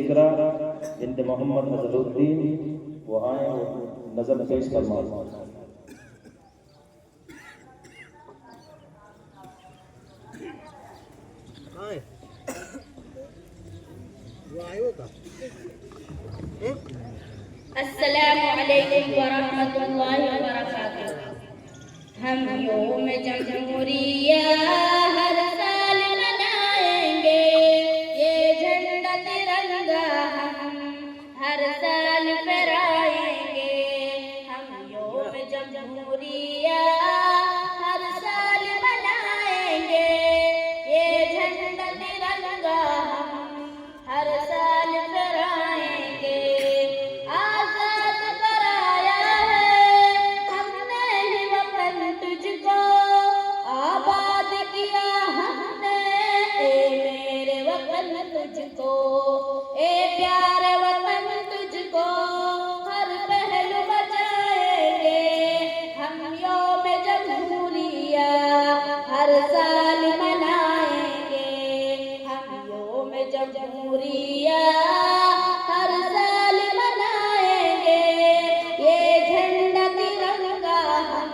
जिक्रा बिन्त मोहम्मद अजहरुद्दीन वो आए नज़म पेश फरमा। अस्सलामु अलैकुम व रहमतुल्लाहि व बरकातुहू। हम यौम जमहूरिया हर साल मनाएंगे, ये झंडा तिरंगा हम हर साल फहराएंगे। हम यौम जमहूरिया हर साल मनाएंगे, ये झंडा तिरंगा हम हर साल फहराएंगे। आजाद कराया है हमने ही वतन तुझको, आबाद किया हमने ए मेरे वतन तुझको, ए प्यारे वतन तुझको हर पहलू बचाएंगे। हम यौम जमहूरिया हर साल मनाएंगे, हम यौम जमहूरिया हर साल मनाएंगे, ये झंडा तिरंगा हम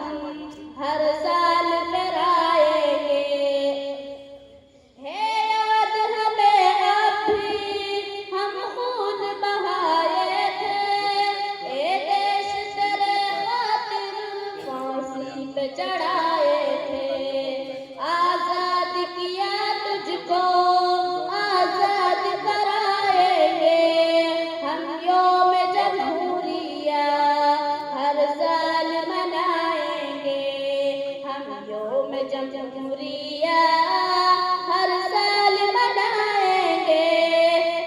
हर साल फहराएंगे। है याद हमें अब भी हम खून बहाए थे, ए देश तेरे खातिर फांसी पे चढ़ाए थे। आजाद किया तुझको आजाद कराएंगे, हम यौम जमहूरिया हर साल मनाएंगे। हम यौम जमहूरिया हर साल मनाएंगे,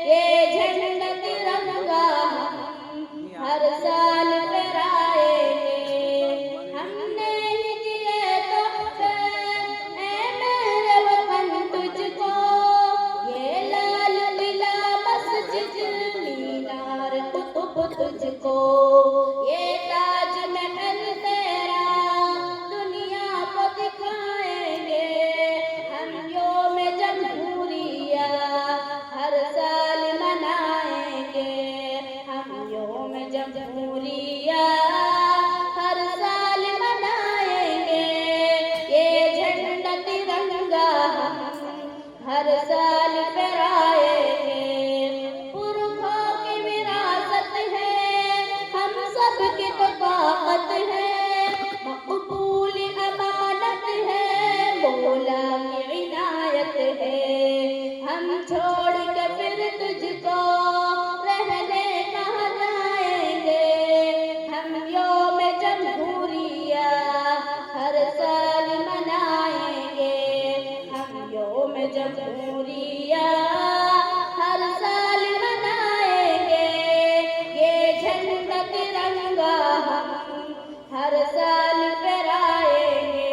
ये झंडा तिरंगा हम हर साल फहराएंगे। हमने ही दिए तोहफे ऐ मेरे वतन तुझको, ये लाल किला मस्जिद मीनार कुतुब तुझको, ये ताजमहल तेरा दुनिया को दिखाएंगे। हम यौम जमहूरिया हर साल मनाएंगे, हम यौम जमहूरिया हर साल मनाएंगे, ये झंडा तिरंगा हम हर साल फहराएंगे। पुरखों की विरासत है हम सब की तो ताकत है, मकबूल अमानत है मौला की इनायत है। हम छोड़ के फिर तुझको रहने कहाँ जाएंगे, हम यौम जमहूरिया हर साल मनाएंगे। हम यौम जमहूरिया हर साल मनाएंगे, ये झंडा तिरंगा हम हर साल फहराएंगे।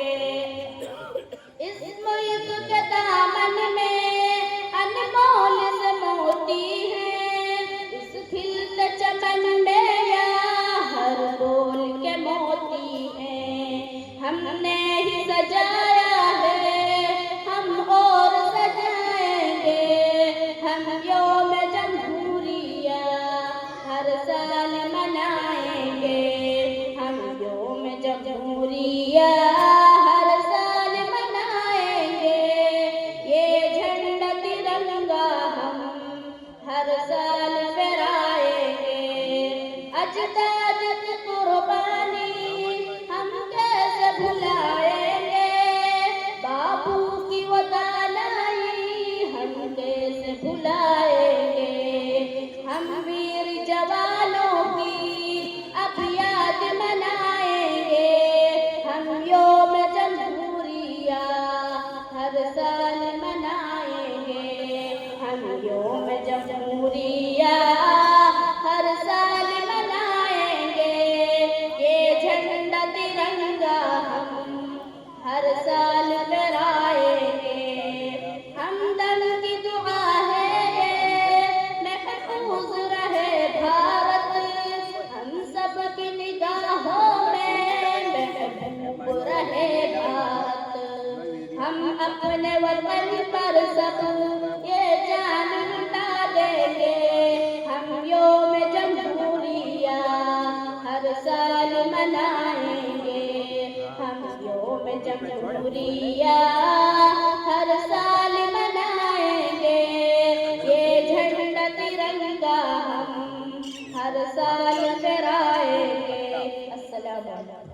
इस मुल्क के दामन में अनमोल से मोती है, इस खिलते चमन में या हर बोल के मोती है। हमने ही सजाया है हम और सजाएंगे, हम यौम जमहूरिया हर साल मनाएंगे। हम यौम जमहूरिया हर साल मनाएंगे, ये झंडा तिरंगा हम हर साल फहराएंगे। अजदाद की कुर्बानी हम कैसे भुलाएंगे, बाबू की वो दानाई हम कैसे भुलाएंगे। हम वीर जवानों की अब याद मनाएंगे, हम यौम जमहूरिया हर साल मनाएंगे। हम यौम जमहूरिया हर साल मनाएंगे, ये झंडा तिरंगा हम हर साल फहराएंगे। हमदम की दुआ है ये महफूज रहे भारत, हम सब की निगाहों में महबूब रहे भारत। हम अपने वतन पर सब ये जान लुटा देंगे, मनाएंगे, हम योम जमहूरिया हर साल मनाएंगे। ये झंडा तिरंगा हम हर साल फहराएंगे। अस्सलाम वालेकुम।